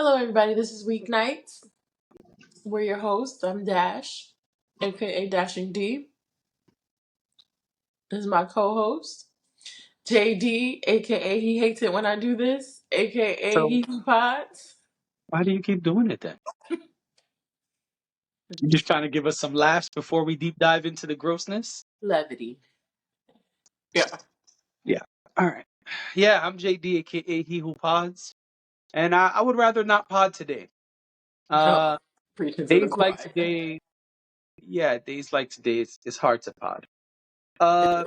Hello, everybody. This is Weeknights. We're your hosts. I'm Dash, aka Dashing D. This is my co-host, JD, aka He Hates It When I Do This, aka So He Who Pods. why do you keep doing it then? You just trying to give us some laughs before we deep dive into the grossness? Levity. Yeah. Yeah. All right. Yeah, I'm JD, aka He Who Pods, and I would rather not pod today. No. Uh, Preaching to the days like choir. today, yeah, days like today, it's hard to pod. Uh,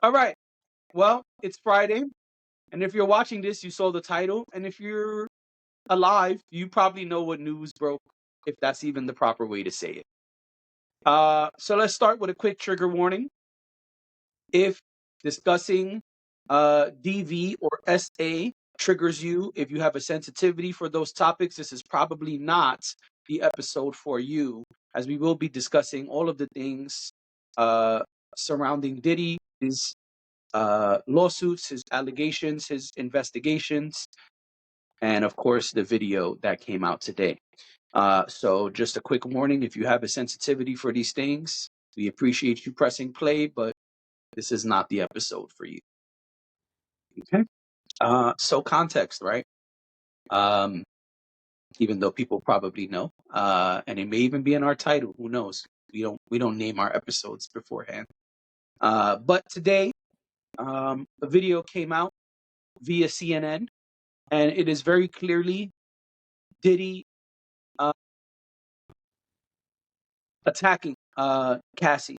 all right. Well, it's Friday, and if you're watching this, you saw the title, and if you're alive, you probably know what news broke, if that's even the proper way to say it. So let's start with a quick trigger warning. If discussing DV or SA triggers you, if you have a sensitivity for those topics, this is probably not the episode for you, as we will be discussing all of the things surrounding Diddy, his lawsuits, his allegations, his investigations, and of course the video that came out today. So just a quick warning, if you have a sensitivity for these things, we appreciate you pressing play, but this is not the episode for you. Okay. So context, right? Um, Even though people probably know, and it may even be in our title. Who knows? We don't name our episodes beforehand. But today, a video came out via CNN, and it is very clearly Diddy attacking Cassie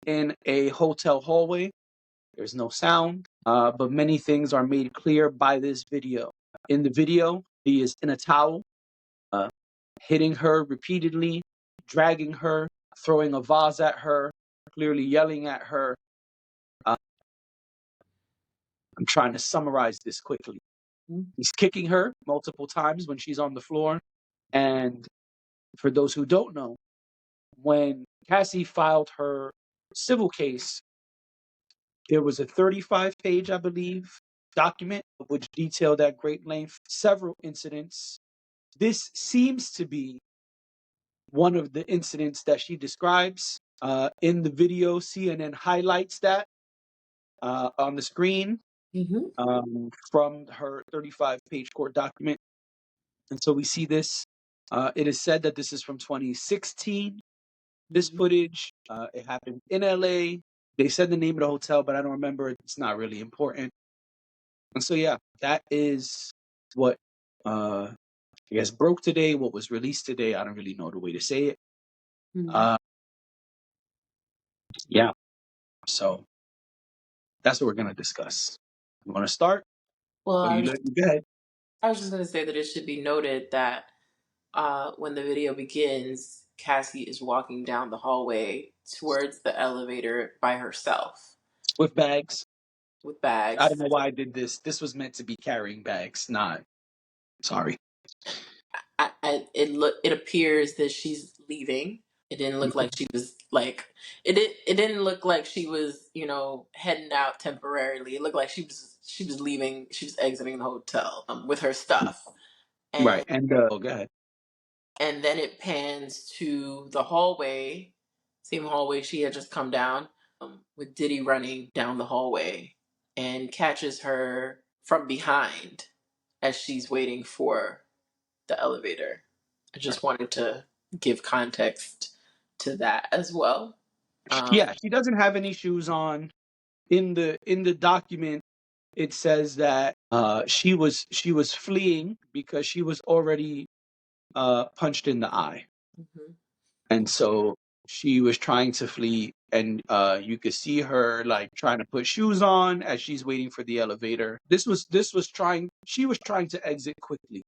in a hotel hallway. There's no sound, but many things are made clear by this video. In the video, he is in a towel, hitting her repeatedly, dragging her, throwing a vase at her, clearly yelling at her. Uh, I'm trying to summarize this quickly. He's kicking her multiple times when she's on the floor. And for those who don't know, when Cassie filed her civil case, there was a 35-page, I believe, document which detailed at great length several incidents. This seems to be one of the incidents that she describes. In the video, CNN highlights that on the screen from her 35-page court document. And so we see this. It is said that this is from 2016. This footage, it happened in LA. They said the name of the hotel, but I don't remember. It's not really important. And so, yeah, that is what I guess broke today, what was released today. I don't really know the way to say it. Yeah. So that's what we're going to discuss. You want to start? Well, Or you go ahead. I was just going to say that it should be noted that when the video begins, Cassie is walking down the hallway towards the elevator by herself With bags. with I don't bags. know why I did this. This was meant to be carrying bags, not. Sorry. It appears that she's leaving. It didn't look like she was like it didn't look like she was, heading out temporarily. It looked like she was leaving, she was exiting the hotel with her stuff. Right. And And go ahead. and then it pans to the hallway, same hallway she had just come down, with Diddy running down the hallway and catches her from behind as she's waiting for the elevator. I just wanted to give context to that as well. Yeah, she doesn't have any shoes on. In the document, it says that she was fleeing because she was already punched in the eye. Mhm. And so she was trying to flee, and you could see her like trying to put shoes on as she's waiting for the elevator. She was trying to exit quickly.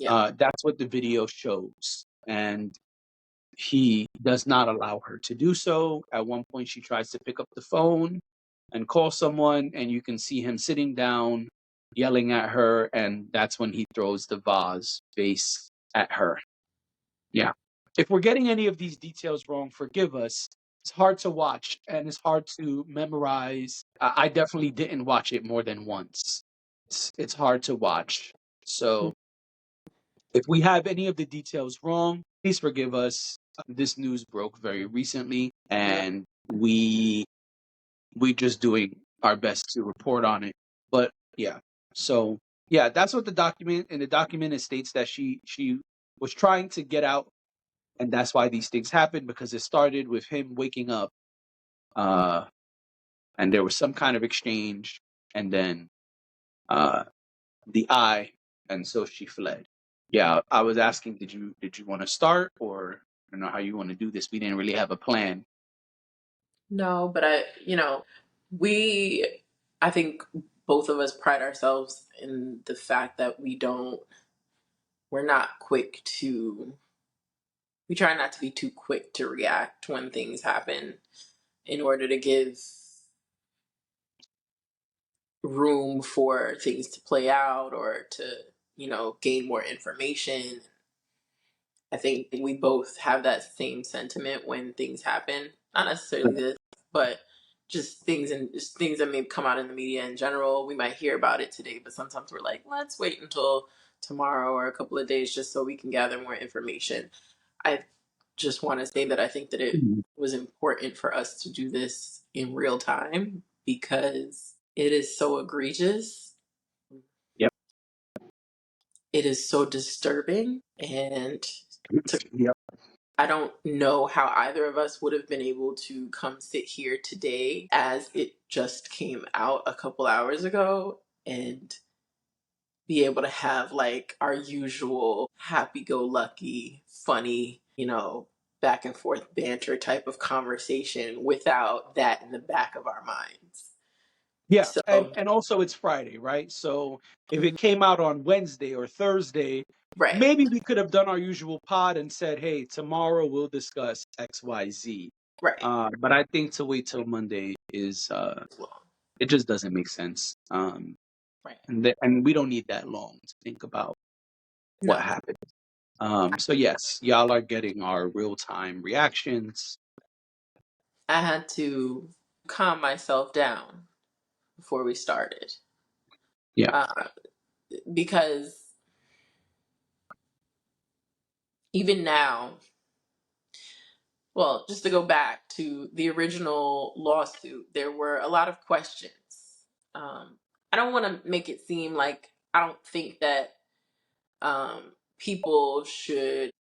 Yeah. That's what the video shows, and he does not allow her to do so. At one point, she tries to pick up the phone and call someone, and you can see him sitting down yelling at her, and that's when he throws the vase at her. Yeah. If we're getting any of these details wrong, forgive us. It's hard to watch and it's hard to memorize. I definitely didn't watch it more than once. It's hard to watch. So If we have any of the details wrong, please forgive us. This news broke very recently, Yeah. and we just doing our best to report on it. But yeah, so yeah, that's what the document in the document it states that she was trying to get out, and that's why these things happened because it started with him waking up, uh, and there was some kind of exchange, and then uh, the eye, and so she fled. Yeah, I was asking, did you want to start, or I don't know how you want to do this. We didn't really have a plan. No, but we, I think both of us pride ourselves in the fact that we're not quick to, we try not to be too quick to react when things happen in order to give room for things to play out or to, gain more information. I think we both have that same sentiment when things happen. Not necessarily this, but just things that may come out in the media in general. We might hear about it today, but sometimes we're like, let's wait until tomorrow or a couple of days just so we can gather more information. I just want to say that I think that it Mhm. was important for us to do this in real time because it is so egregious. Yep. It is so disturbing, and to Yep. I don't know how either of us would have been able to come sit here today as it just came out a couple hours ago and be able to have like our usual happy go lucky, funny, back and forth banter type of conversation without that in the back of our minds. Yeah, and So, and also it's Friday, right? So if mhm, it came out on Wednesday or Thursday, right, maybe we could have done our usual pod and said, "Hey, tomorrow we'll discuss XYZ." right, But I think to wait till Monday is well, it just doesn't make sense. right. And we don't need that long to think about what No, happened. So yes, y'all are getting our real time reactions. I had to calm myself down before we started. Yeah, Uh, because even now, well, just to go back to the original lawsuit, there were a lot of questions. Um, I don't want to make it seem like I don't think that people should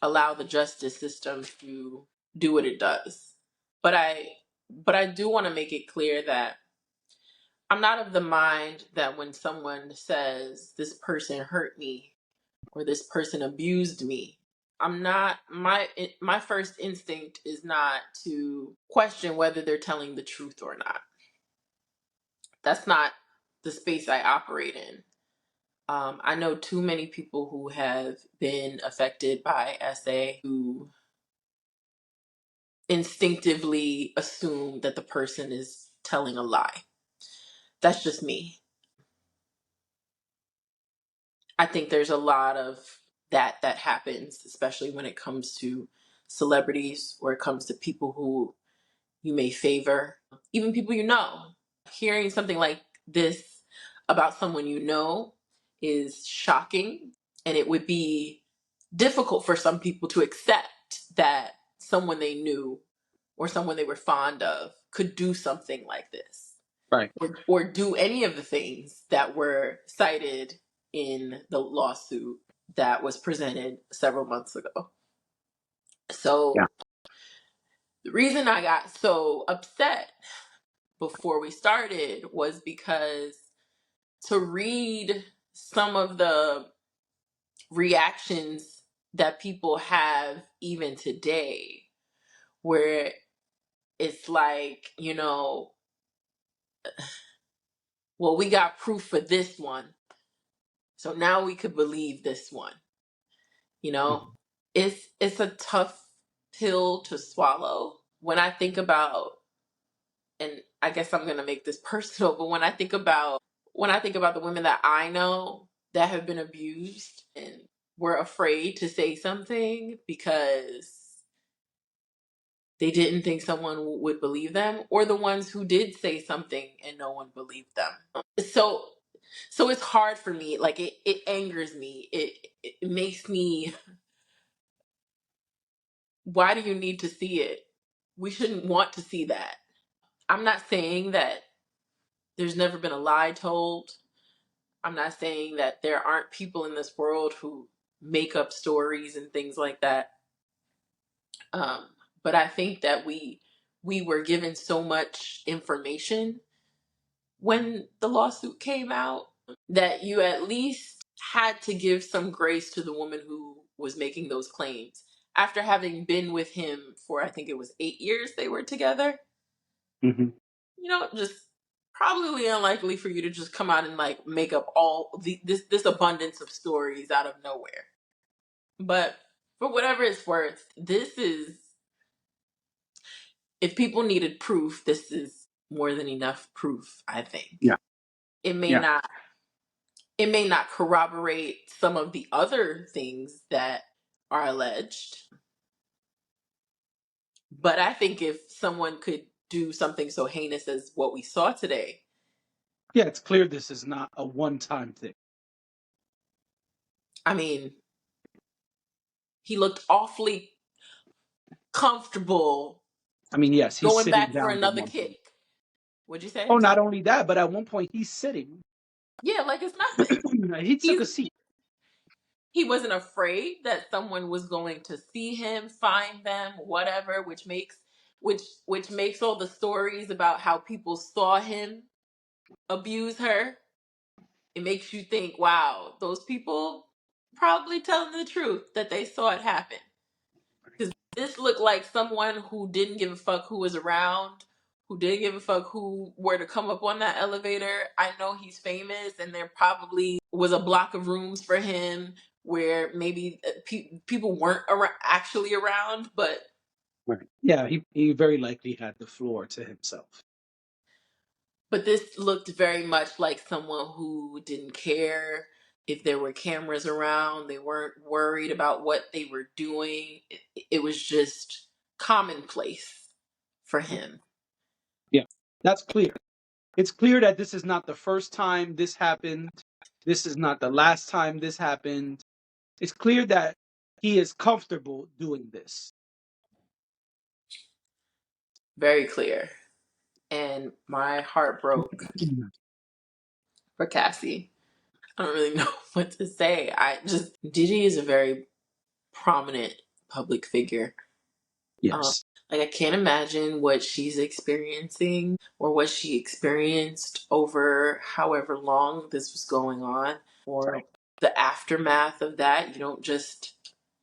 allow the justice system to do what it does, but I do want to make it clear that I'm not of the mind that when someone says this person hurt me or this person abused me, I'm not my first instinct is not to question whether they're telling the truth or not. That's not the space I operate in. I know too many people who have been affected by SA who instinctively assume that the person is telling a lie. That's just me. I think there's a lot of that happens, especially when it comes to celebrities or it comes to people who you may favor, even people you know. Hearing something like this about someone you know is shocking, and it would be difficult for some people to accept that someone they knew or someone they were fond of could do something like this right. or do any of the things that were cited in the lawsuit that was presented several months ago. Yeah, So, the reason I got so upset before we started was because to read some of the reactions that people have even today, where it's like, well, we got proof for this one, so now we could believe this one. You know, mhm, it's a tough pill to swallow. When I think about, and I guess I'm gonna make this personal, but when I think about the women that I know that have been abused and were afraid to say something because they didn't think someone would believe them, or the ones who did say something and no one believed them. So it's hard for me. Like it angers me. it makes me, why do you need to see it? We shouldn't want to see that. I'm not saying that there's never been a lie told. I'm not saying that there aren't people in this world who make up stories and things like that. Um, but I think that we were given so much information when the lawsuit came out that you at least had to give some grace to the woman who was making those claims. After having been with him for, I think it was 8 years they were together, Hmm. just probably unlikely for you to just come out and like make up this abundance of stories out of nowhere. But for whatever it's worth, this is, if people needed proof, this is more than enough proof, I think. Yeah. It may Yeah. not it may not corroborate some of the other things that are alleged, but I think if someone could do something so heinous as what we saw today, Yeah. It's clear this is not a one-time thing. I mean, he looked awfully comfortable I mean, yes, he's going sitting back for down at another one kick. point. What'd you say? Oh, I'm sorry. not only that, but at one point he's sitting. Yeah, like it's nothing. He took He's a seat. he wasn't afraid that someone was going to see him, find them, whatever, which makes all the stories about how people saw him abuse her. It makes you think, wow, those people probably telling the truth that they saw it happen. Because this looked like someone who didn't give a fuck who was around, who didn't give a fuck who were to come up on that elevator. I know he's famous, and there probably was a block of rooms for him where maybe people weren't actually around, but Right. Yeah, he very likely had the floor to himself. this looked very much like someone who didn't care if there were cameras around. They weren't worried about what they were doing. It was just commonplace for him. Yeah, that's clear. It's clear that this is not the first time this happened. This is not the last time this happened. It's clear that he is comfortable doing this. Very clear. And my heart broke for Cassie. I don't really know what to say. Diddy is a very prominent public figure. Um, Yes. like I can't imagine what she's experiencing or what she experienced over however long this was going on, or Right. the aftermath of that. You don't just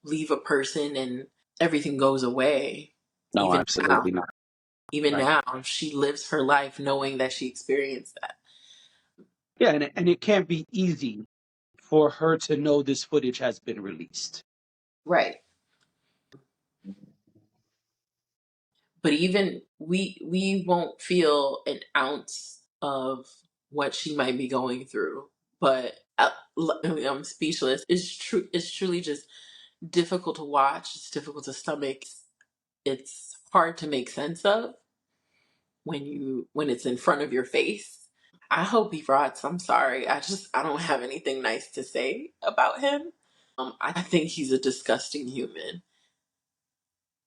leave a person and everything goes away. No, Even now, absolutely not. even Right. now, she lives her life knowing that she experienced that. Yeah, and it can't be easy for her to know this footage has been released. Right. But even we won't feel an ounce of what she might be going through. But I'm speechless. It's truly just difficult to watch. It's difficult to stomach. It's hard to make sense of when it's in front of your face. I hope he rots. I'm sorry. I don't have anything nice to say about him. I think he's a disgusting human.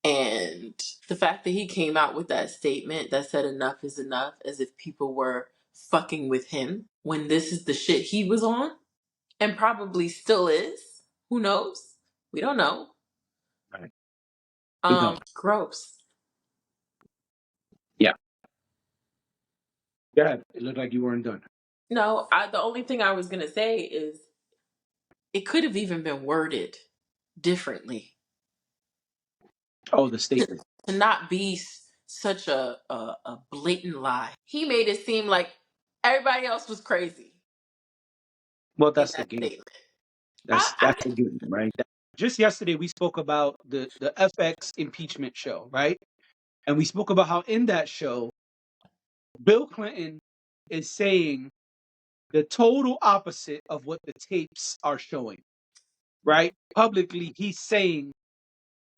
And the fact that he came out with that statement that said enough is enough, as if people were fucking with him when this is the shit he was on and probably still is. Who knows? We don't know. Right. We don't. Gross. Yeah. Yeah. It looked like you weren't done. No, the only thing I was gonna say is it could have even been worded differently Oh, the to, statement. to not be such a blatant lie. He made it seem like everybody else was crazy Well, in that's the that game. statement. That's the game, right? Just yesterday we spoke about the FX impeachment show, right? And we spoke about how in that show, Bill Clinton is saying the total opposite of what the tapes are showing, right? Publicly, he's saying,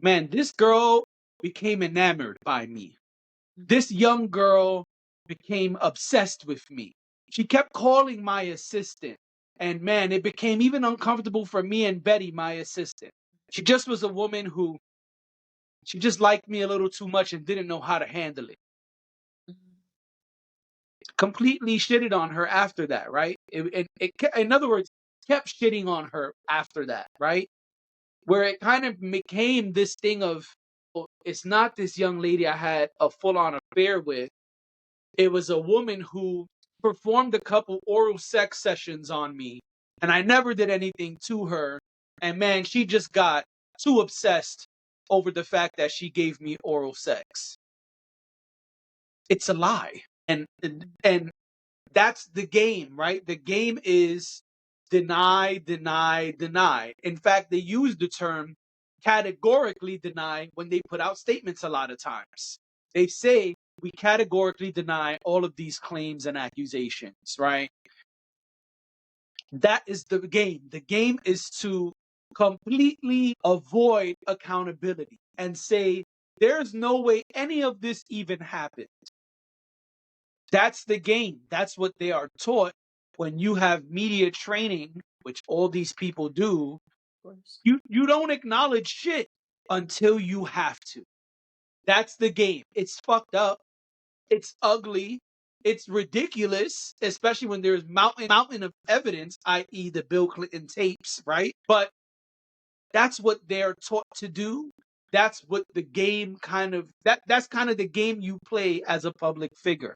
man, this girl became enamored by me. This young girl became obsessed with me. She kept calling my assistant. And man, it became even uncomfortable for me and Betty, my assistant. She just was a woman who she just liked me a little too much and didn't know how to handle it. Mhm. Completely shitted on her after that, right? In other words, kept shitting on her after that, right? Where it kind of became this thing of, well, it's not this young lady I had a full on affair with. It was a woman who performed a couple oral sex sessions on me, and I never did anything to her. And man, she just got too obsessed over the fact that she gave me oral sex. It's a lie. And that's the game, right? The game is deny, deny, deny. In fact, they use the term categorically deny when they put out statements a lot of times. They say, we categorically deny all of these claims and accusations, right? That is the game. The game is to completely avoid accountability and say, there's no way any of this even happened. That's the game. That's what they are taught when you have media training, which all these people do. Of course. You don't acknowledge shit until you have to. That's the game. It's fucked up. It's ugly. It's ridiculous, especially when there's mountain of evidence, i.e., the Bill Clinton tapes, right? But that's what they're taught to do. That's what the game that's kind of the game you play as a public figure.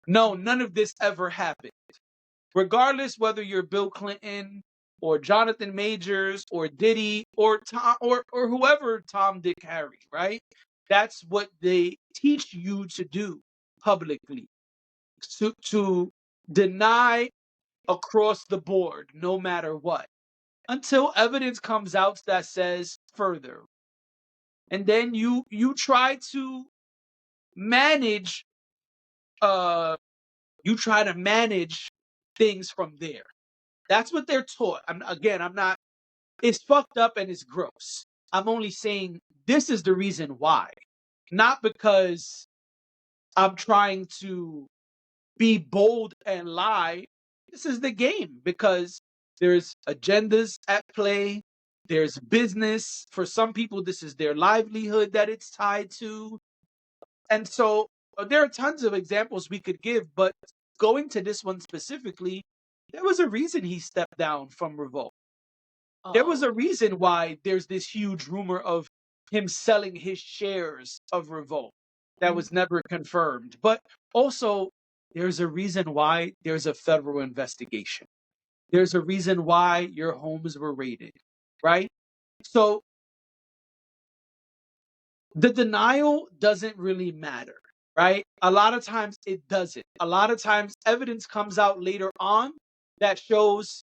No, none of this ever happened. Regardless whether you're Bill Clinton or Jonathan Majors or Diddy or Tom or whoever Tom, Dick, Harry, right? That's what they teach you to do publicly. To deny across the board, no matter what. Until evidence comes out that says further. And then you try to manage you try to manage things from there. That's what they're taught. I'm not, it's fucked up and it's gross. I'm only saying this is the reason why. Not because I'm trying to be bold and lie. This is the game because there's agendas at play. There's business. For some people, this is their livelihood that it's tied to. And so there are tons of examples we could give, but going to this one specifically, there was a reason he stepped down from Revolt. There was Oh. a reason why there's this huge rumor of him selling his shares of Revolt that Mhm. was never confirmed. But also, there's a reason why there's a federal investigation. There's a reason why your homes were raided, right? So the denial doesn't really matter, right? A lot of times it doesn't. A lot of times evidence comes out later on that shows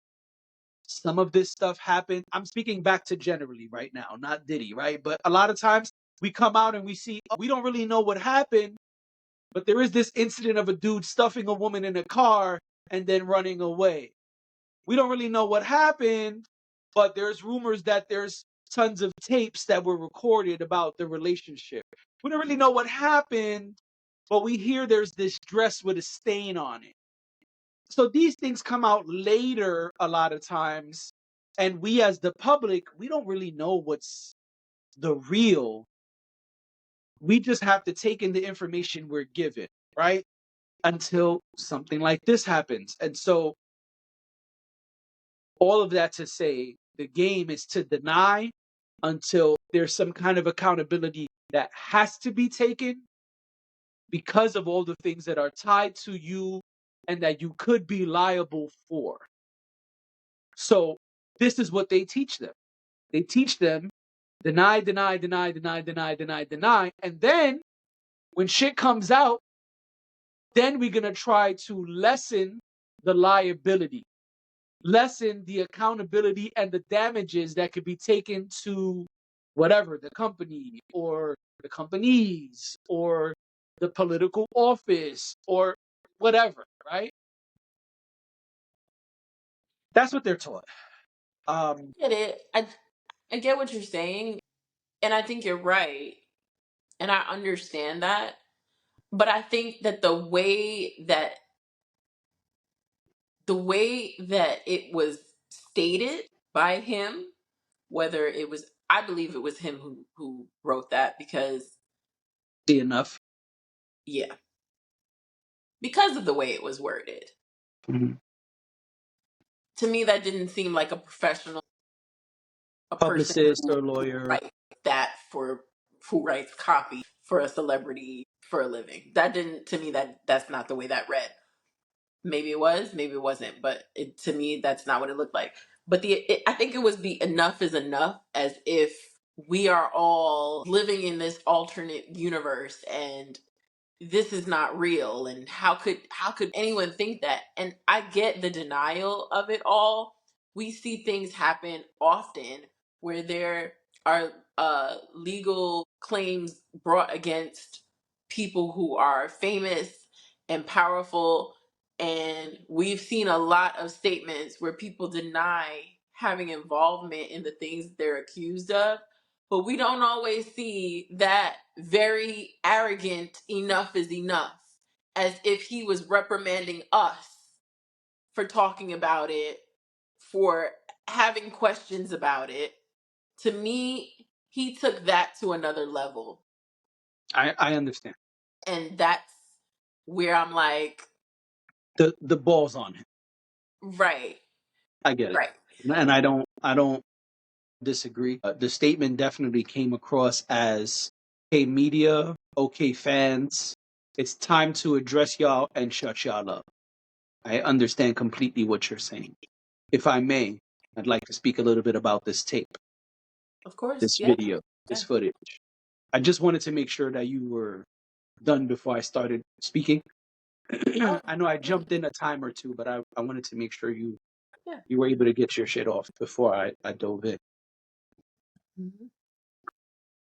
some of this stuff happened. I'm speaking back to generally right now, not Diddy, right? But a lot of times we come out and we see, oh, we don't really know what happened, but there is this incident of a dude stuffing a woman in a car and then running away. We don't really know what happened, but there's rumors that there's tons of tapes that were recorded about the relationship. We don't really know what happened, but we hear there's this dress with a stain on it. So these things come out later a lot of times, and we as the public, we don't really know what's the real. We just have to take in the information we're given, right? Until something like this happens. And so all of that to say, the game is to deny until there's some kind of accountability that has to be taken because of all the things that are tied to you and that you could be liable for. So this is what they teach them. They teach them deny, deny, deny, deny, deny, deny, deny. And then when shit comes out, then we're going to try to lessen the liability, lessen the accountability and the damages that could be taken to whatever, the company or the companies or the political office or whatever, right? That's what they're taught. Um, Get it. I get what you're saying, and I think you're right, and I understand that. But I think that the way that the way that it was stated by him, whether it was, I believe it was him who wrote that, because Enough. yeah, because of the way it was worded. Mhm. To me, that didn't seem like a professional, a person Publicist who or lawyer. writes that for, who writes copy for a celebrity for a living. That didn't, to me, that's not the way that read. Maybe it was, maybe it wasn't, but to me, that's not what it looked like. But I think it was the enough is enough, as if we are all living in this alternate universe and this is not real, and how could anyone think that? And I get the denial of it all. We see things happen often where there are legal claims brought against people who are famous and powerful, and we've seen a lot of statements where people deny having involvement in the things they're accused of, but we don't always see that very arrogant enough is enough, as if he was reprimanding us for talking about it, for having questions about it. To me, he took that to another level. I understand. And that's where I'm like, The ball's on him. right, I get it. right. And I don't disagree. The statement definitely came across as, hey, media, okay, fans, it's time to address y'all and shut y'all up. I understand completely what you're saying. If I may, I'd like to speak a little bit about this tape, Of course, this yeah. video, this Yeah. footage. I just wanted to make sure that you were done before I started speaking. Oh, I know I jumped in a time or two, but I wanted to make sure yeah. you were able to get your shit off before I dove in. Mhm.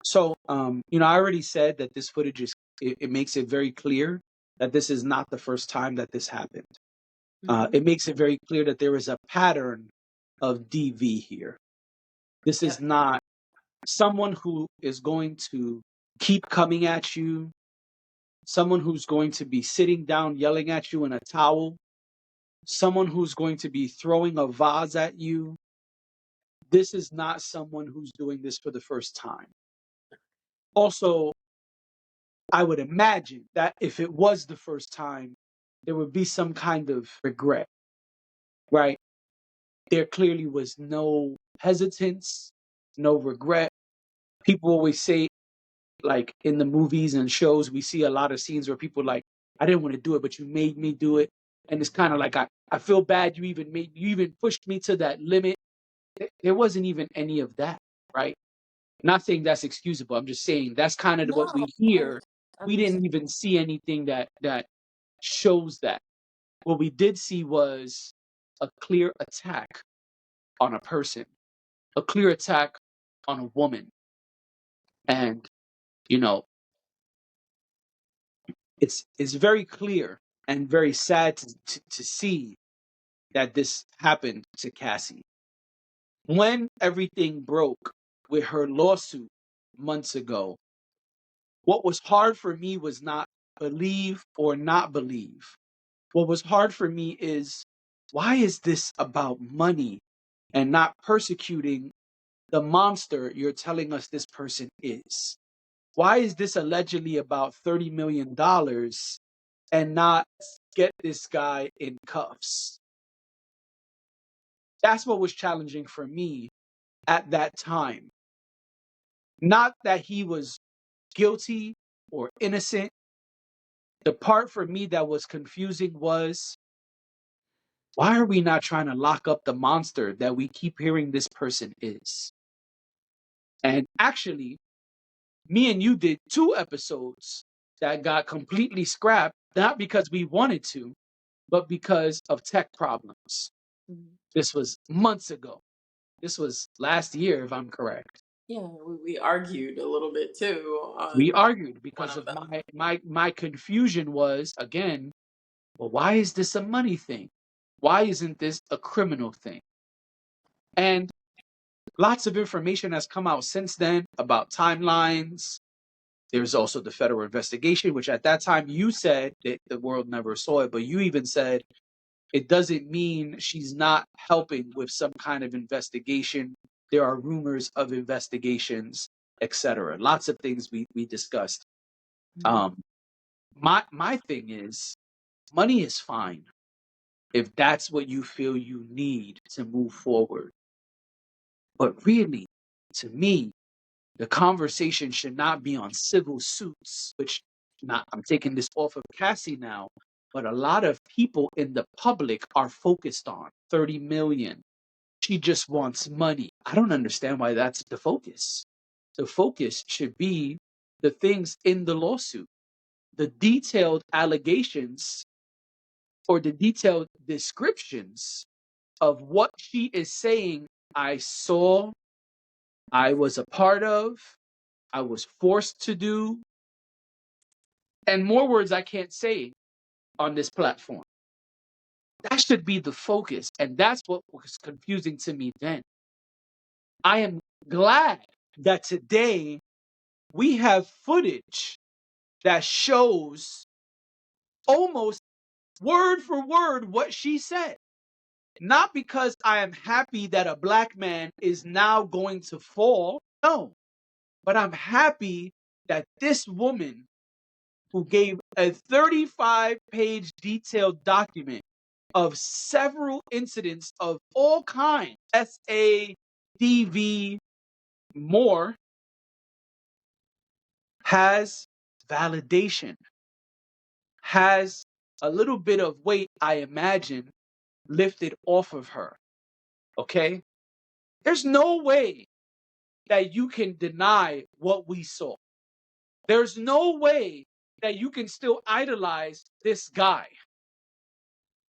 So, I already said that this footage it makes it very clear that this is not the first time that this happened. Mhm. It makes it very clear that there is a pattern of DV here. This is Yep. not someone who is going to keep coming at you, someone who's going to be sitting down yelling at you in a towel, someone who's going to be throwing a vase at you. This is not someone who's doing this for the first time. Also, I would imagine that if it was the first time, there would be some kind of regret, right? There clearly was no hesitance, no regret. People always say, like in the movies and shows, we see a lot of scenes where people like, I didn't want to do it, but you made me do it. And it's kind of like, I feel bad you even pushed me to that limit. There wasn't even any of that, right? Not saying that's excusable. I'm just saying that's kind of what No, we hear. We understand. didn't even see anything that shows that. What we did see was a clear attack on a person, a clear attack on a woman. And, you know, it's very clear and very sad to see that this happened to Cassie. When everything broke with her lawsuit months ago, what was hard for me was not believe or not believe. What was hard for me is, why is this about money and not persecuting the monster you're telling us this person is? Why is this allegedly about $30 million dollars and not get this guy in cuffs? That's what was challenging for me at that time. Not that he was guilty or innocent. The part for me that was confusing was, why are we not trying to lock up the monster that we keep hearing this person is? And actually, me and you did 2 episodes that got completely scrapped, not because we wanted to, but because of tech problems. Mhm. This was months ago. This was last year, if I'm correct. Yeah, we argued a little bit too We on argued one because of of them. my confusion was, again, well, why is this a money thing? Why isn't this a criminal thing? And lots of information has come out since then about timelines. There's also the federal investigation, which at that time you said that the world never saw it, but you even said It doesn't mean she's not helping with some kind of investigation. There are rumors of investigations, etc. Lots of things we discussed. Um, my thing is, money is fine if that's what you feel you need to move forward. But really, to me, the conversation should not be on civil suits, which not I'm taking this off of Cassie now, but a lot of people in the public are focused on 30 million. She just wants money. I don't understand why that's the focus. The focus should be the things in the lawsuit, the detailed allegations or the detailed descriptions of what she is saying I saw, I was a part of, I was forced to do, and more words I can't say on this platform. That should be the focus, and that's what was confusing to me then. I am glad that today we have footage that shows almost word for word what she said. Not because I am happy that a black man is now going to fall, no, but I'm happy that this woman who gave a 35-page detailed document of several incidents of all kinds, SA, DV, more, has validation, has a little bit of weight, I imagine, lifted off of her. Okay? There's no way that you can deny what we saw. There's no way that you can still idolize this guy.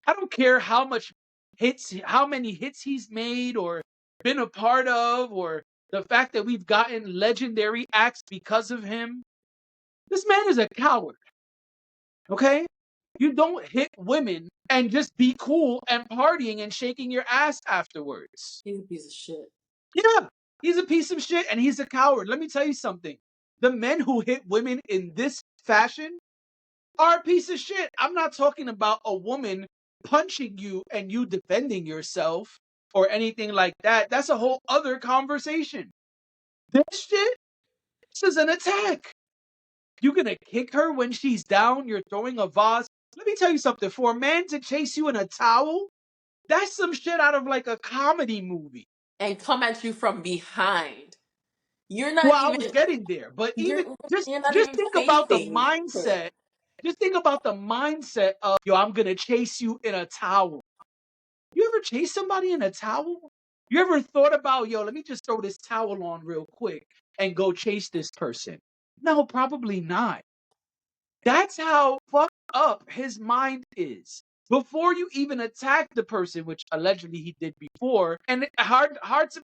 I don't care how many hits he's made or been a part of, or the fact that we've gotten legendary acts because of him. This man is a coward. Okay? You don't hit women and just be cool and partying and shaking your ass afterwards. He's a piece of shit. Yeah, he's a piece of shit and he's a coward. Let me tell you something. The men who hit women in this fashion are a piece of shit. I'm not talking about a woman punching you and you defending yourself or anything like that. That's a whole other conversation. This shit, this is an attack. You're gonna kick her when she's down, you're throwing a vase. Let me tell you something. For a man to chase you in a towel, that's some shit out of like a comedy movie. And come at you from behind. You're not Well, I was even getting there, but even you're you're not just even think about the facing him. mindset. Just think about the mindset of, yo, I'm gonna chase you in a towel. You ever chase somebody in a towel? You ever thought about, yo, let me just throw this towel on real quick and go chase this person? No, probably not. That's how fucked up his mind is. Before you even attack the person, which allegedly he did before, and hard to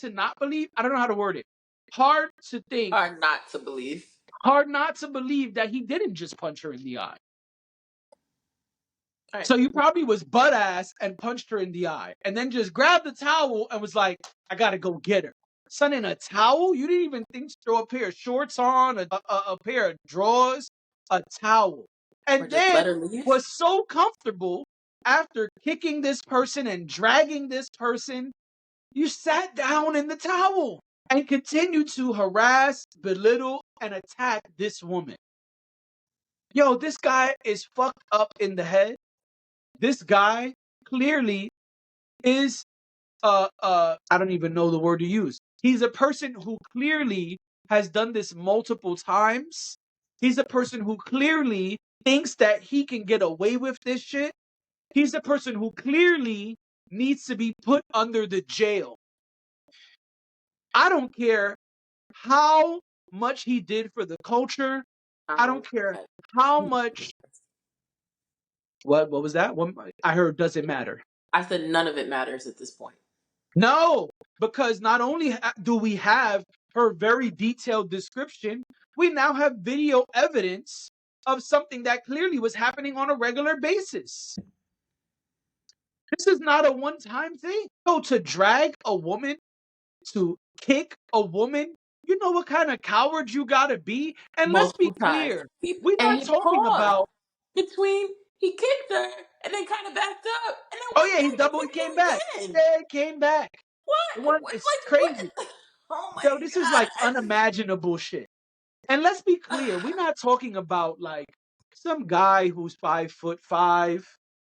not believe. I don't know how to word it. Hard to think, Hard not to believe. hard not to believe that he didn't just punch her in the eye. All right. So you probably was butt ass and punched her in the eye, and then just grabbed the towel and was like, "I gotta go get her." Son, in a towel? You didn't even think to throw a pair of shorts on, a pair of drawers, a towel, Or and just then let her leave. was so comfortable after kicking this person and dragging this person, you sat down in the towel and continued to harass, belittle, and attack this woman. Yo, this guy is fucked up in the head. This guy clearly is I don't even know the word to use. He's a person who clearly has done this multiple times. He's a person who clearly thinks that he can get away with this shit. He's a person who clearly needs to be put under the jail. I don't care how much he did for the culture. I don't care how much. What was that? I heard doesn't matter. I said none of it matters at this point. No, because not only do we have her very detailed description, we now have video evidence of something that clearly was happening on a regular basis. This is not a one-time thing. So to drag a woman, to kick a woman, you know what kind of coward you gotta be? And let's be Multiple times. clear, we're And not he talking paused about between He kicked her and then kind of backed up and then Oh went yeah, he back and double. He kicked came her back. again. Yeah, he came back. The What? one, What? it's Like crazy. what? Oh my Yo, this is god! like unimaginable shit. And let's be clear, we're not talking about like some guy who's 5'5",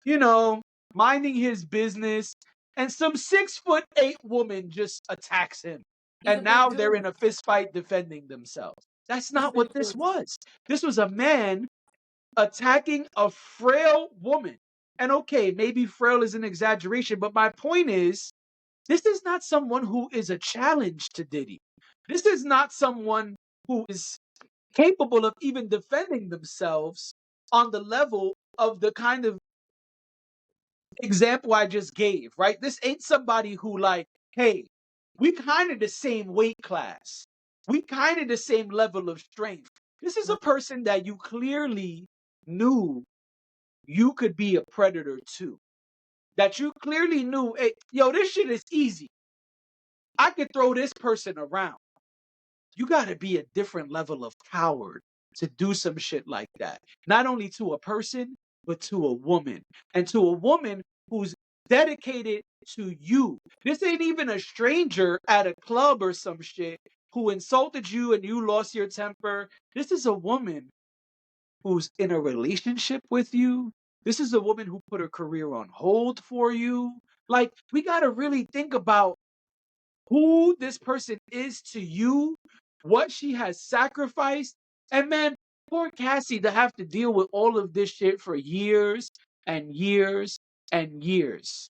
you know, minding his business, and some 6'8" woman just attacks him. He's a And big now they're in dude. a fist fight defending themselves. That's He's a not what big this dude. was. This was a man attacking a frail woman. And okay, maybe frail is an exaggeration, but my point is, this is not someone who is a challenge to Diddy. This is not someone who is capable of even defending themselves on the level of the kind of example I just gave, right? This ain't somebody who, like, hey, we kind of the same weight class. We kind of the same level of strength. This is a person that you clearly knew you could be a predator too. That you clearly knew, hey, yo, this shit is easy. I could throw this person around. You got to be a different level of coward to do some shit like that. Not only to a person, but to a woman. And to a woman who's dedicated to you. This ain't even a stranger at a club or some shit who insulted you and you lost your temper. This is a woman who's in a relationship with you. This is a woman who put her career on hold for you. Like, we got to really think about who this person is to you, what she has sacrificed. And man, poor Cassie to have to deal with all of this shit for years and years and years.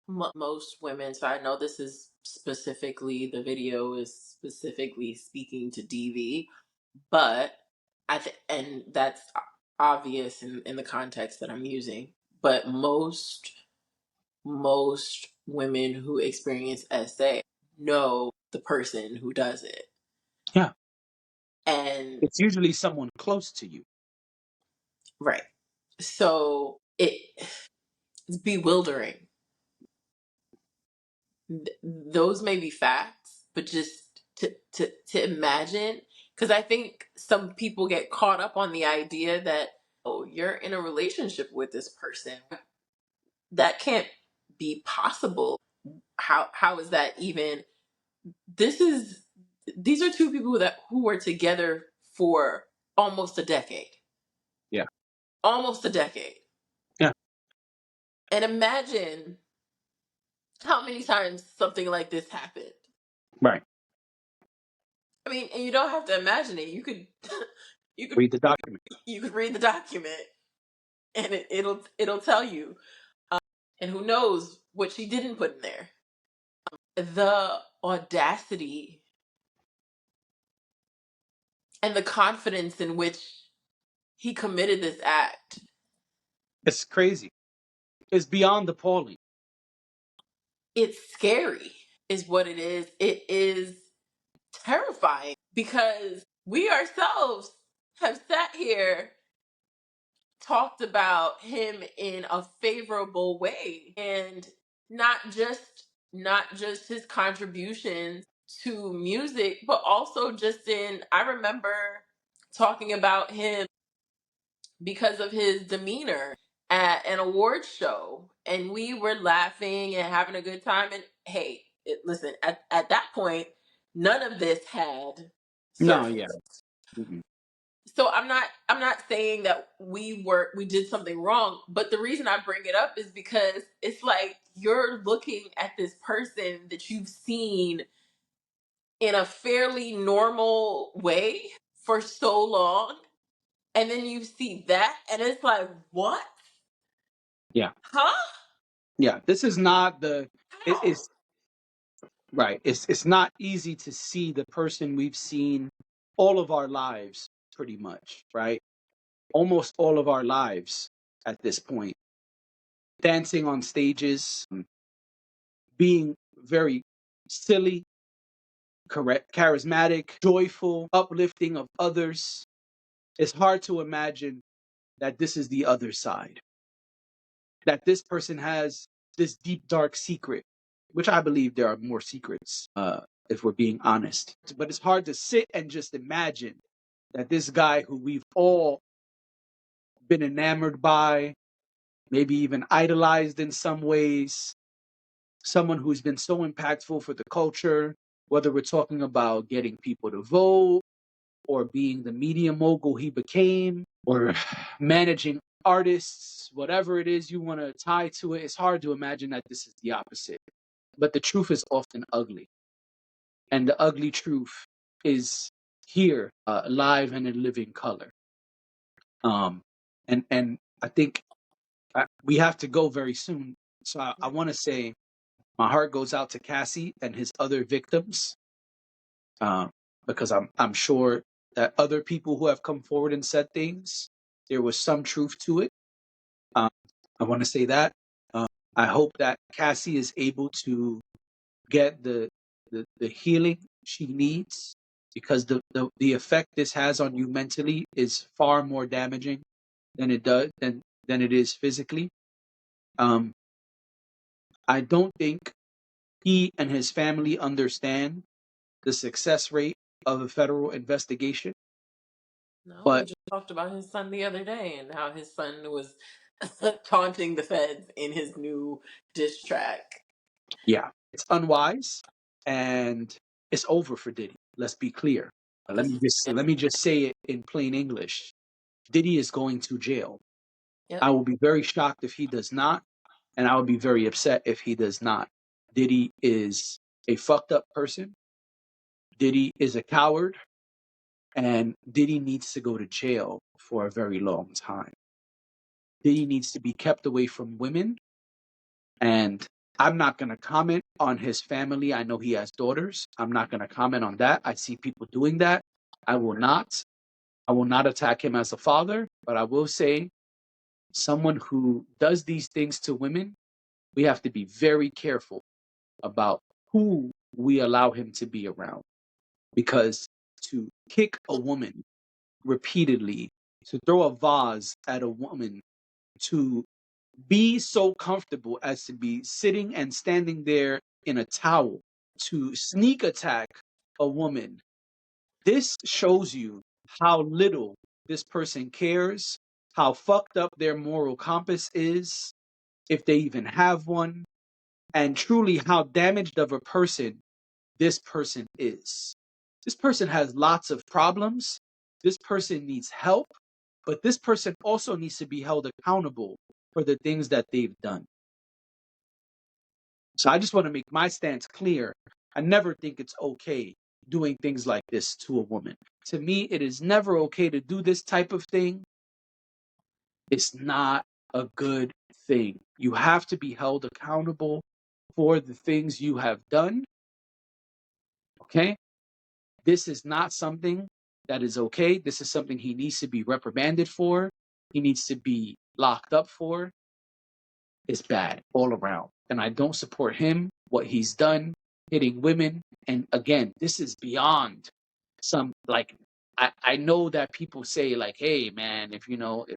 Most women, so I know this is specifically, the video is specifically speaking to DV, but and that's obvious in the context that I'm using, but most women who experience SA know the person who does it. Yeah. And It's usually someone close to you. right. So it's bewildering. Those may be facts, but just to imagine, because I think some people get caught up on the idea that, oh, you're in a relationship with this person. That can't be possible. How is that even? This is these are two people that who were together for almost a decade. Yeah. Almost a decade. Yeah. And imagine how many times something like this happened. Right. I mean, and you don't have to imagine it. You could you could Read the document. you could read the document and it'll tell you. And who knows what she didn't put in there. The audacity and the confidence in which he committed this act. It's crazy. It's beyond appalling. It's scary, is what it is. It is terrifying because we ourselves have sat here, talked about him in a favorable way, and not just his contributions to music, but also just in, I remember talking about him because of his demeanor at an award show, and we were laughing and having a good time. And hey, listen, at that point, none of this had No, yeah. surfaced. Mhm. So I'm not saying that we did something wrong, but the reason I bring it up is because it's like you're looking at this person that you've seen in a fairly normal way for so long, and then you see that and it's like, what? Yeah. Huh? Yeah. This is not the. How? It's right. It's not easy to see the person we've seen all of our lives, pretty much, right? Almost all of our lives at this point, dancing on stages, being very silly, correct, charismatic, joyful, uplifting of others. It's hard to imagine that this is the other side, that this person has this deep, dark secret, which I believe there are more secrets, if we're being honest. But it's hard to sit and just imagine that this guy who we've all been enamored by, maybe even idolized in some ways, someone who's been so impactful for the culture, whether we're talking about getting people to vote or being the media mogul he became or managing artists, whatever it is you want to tie to it. It's hard to imagine that this is the opposite. But the truth is often ugly. And the ugly truth is here, live and in living color. Um, and I think we have to go very soon. So I want to say my heart goes out to Cassie and his other victims, uh, because I'm sure that other people who have come forward and said things, there was some truth to it. Um, I want to say that. Um, I hope that Cassie is able to get the healing she needs, because the effect this has on you mentally is far more damaging than it is physically. Um, I don't think he and his family understand the success rate of a federal investigation. No, we But just talked about his son the other day and how his son was taunting the feds in his new diss track. yeah, it's unwise and it's over for Diddy. Let's be clear. This is Let me just say it in plain English. Diddy is going to jail. I yep. will be very shocked if he does not, and I will be very upset if he does not. Diddy is a fucked up person. Diddy is a coward, and Diddy needs to go to jail for a very long time. Diddy needs to be kept away from women, and I'm not going to comment on his family. I know he has daughters. I'm not going to comment on that. I see people doing that. I will not. I will not attack him as a father, but I will say someone who does these things to women, we have to be very careful about who we allow him to be around. Because to kick a woman repeatedly, to throw a vase at a woman, to be so comfortable as to be sitting and standing there in a towel, to sneak attack a woman, this shows you how little this person cares, how fucked up their moral compass is, if they even have one, and truly how damaged of a person this person is. This person has lots of problems. This person needs help, but this person also needs to be held accountable for the things that they've done. So I just want to make my stance clear. I never think it's okay doing things like this to a woman. To me, it is never okay to do this type of thing. It's not a good thing. You have to be held accountable for the things you have done. Okay? This is not something that is okay. This is something he needs to be reprimanded for. He needs to be locked up for. It's bad all around. And I don't support him, what he's done, hitting women. And again, this is beyond some, like, I know that people say, like, hey, man, if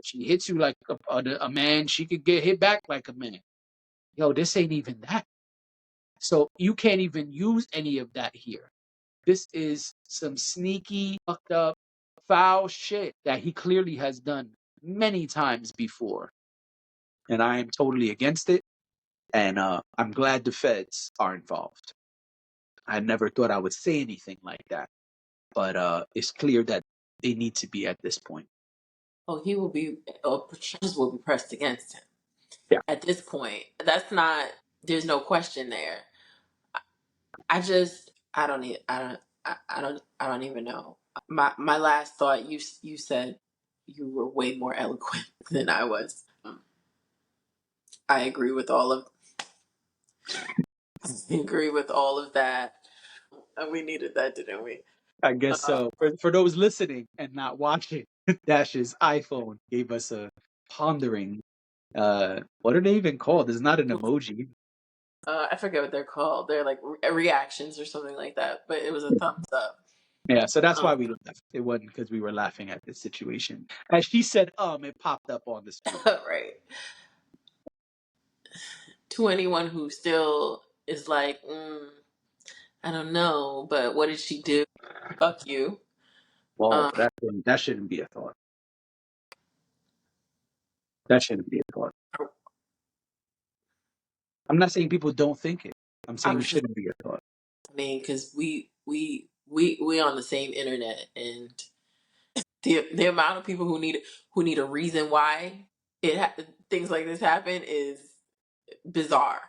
she hits you like a man, she could get hit back like a man. Yo, this ain't even that. So you can't even use any of that here. This is some sneaky, fucked up, foul shit that he clearly has done many times before. And I am totally against it. And I'm glad the feds are involved. I never thought I would say anything like that. But it's clear that they need to be at this point. Oh, he will be. Oh, charges will be pressed against him Yeah. at this point. That's not. There's no question there. I just. I don't need. I don't. I don't. I don't even know. My last thought. You said you were way more eloquent than I was. I agree with all of. I agree with all of that. And we needed that, didn't we? I guess Uh, so. For those listening and not watching, Dash's iPhone gave us a pondering. What are they even called? It's not an emoji. I forget what they're called. They're like reactions or something like that. But it was a thumbs up. Yeah, so that's Um, why we left. It wasn't because we were laughing at this situation. As she said, it popped up on the screen. right. To anyone who still is like, I don't know, but what did she do? Fuck you. Whoa, Um, that shouldn't be a thought. That shouldn't be a thought. I'm not saying people don't think it. I'm I saying it was just, shouldn't be a thought. I mean, because we on the same internet, and the amount of people who need a reason why things like this happen is bizarre.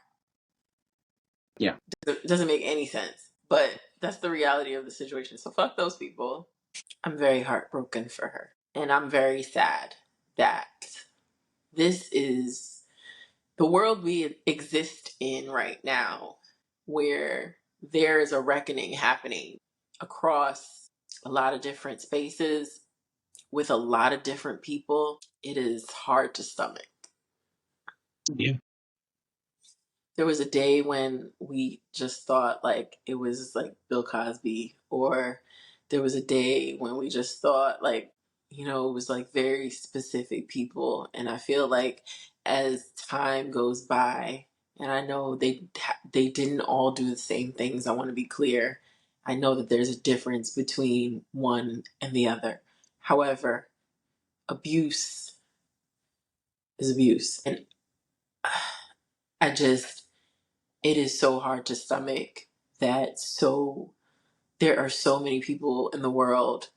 Yeah. It doesn't make any sense, but that's the reality of the situation. So fuck those people. I'm very heartbroken for her, and I'm very sad that this is the world we exist in right now, where there is a reckoning happening across a lot of different spaces with a lot of different people. It is hard to stomach. Yeah. There was a day when we just thought like it was like Bill Cosby, or there was a day when we just thought like, it was like very specific people. And I feel like as time goes by, and I know they didn't all do the same things. I want to be clear. I know that there's a difference between one and the other. However, abuse is abuse, and I just it is so hard to stomach that there are so many people in the world,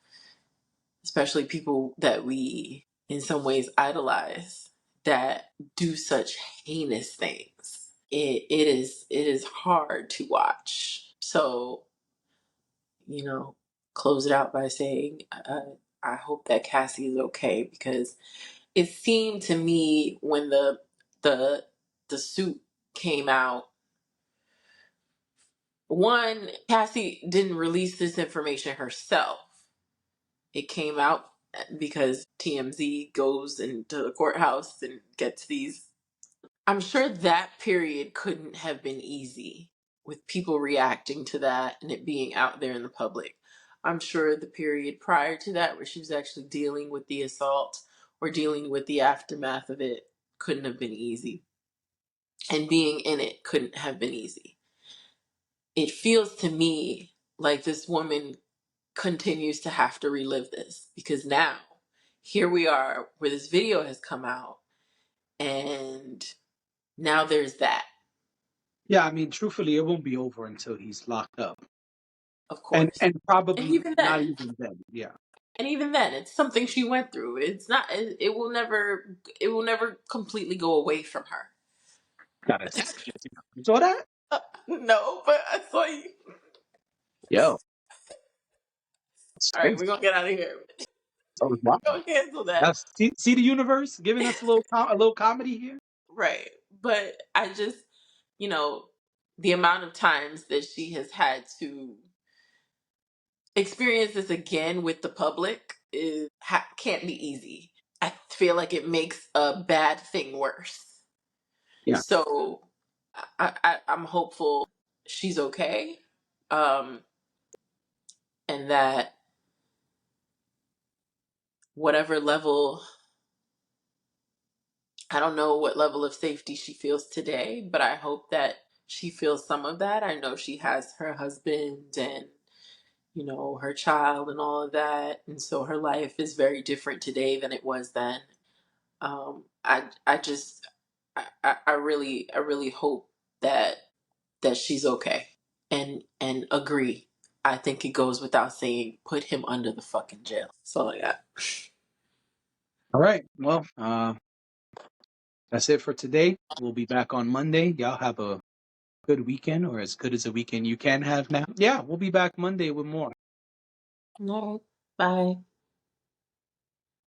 especially people that we in some ways idolize, that do such heinous things. It is hard to watch. So, close it out by saying I hope that Cassie is okay, because it seemed to me when the the suit came out, one, Cassie didn't release this information herself. It came out because TMZ goes into the courthouse and gets these. I'm sure that period couldn't have been easy with people reacting to that and it being out there in the public. I'm sure the period prior to that, where she was actually dealing with the assault or dealing with the aftermath of it, couldn't have been easy. And being in it couldn't have been easy. It feels to me like this woman continues to have to relive this, because now here we are where this video has come out, and now there's that. Yeah, I mean, truthfully, it won't be over until he's locked up. Of And course. and And probably even not then, even then. Yeah. it's something she went through. It's not it will never completely go away from her. Got a text. You saw that? No, but I saw you. Yo, it's All right, crazy. we're gonna get out of here. So it's wild. We're gonna cancel that. That's, see the universe giving us a little comedy here? Right. But I just, you know, the amount of times that she has had to experience this again with the public can't be easy. I feel like it makes a bad thing worse. Yeah. So I'm hopeful she's okay, um, and that whatever level, I don't know what level of safety she feels today, but I hope that she feels some of that. I know she has her husband and her child and all of that, and so her life is very different today than it was then. I just I really hope that she's okay, and agree. I think it goes without saying, put him under the fucking jail. That's all I got. All right. Well, that's it for today. We'll be back on Monday. Y'all have a good weekend, or as good as a weekend you can have now. Yeah, we'll be back Monday with more. No, bye.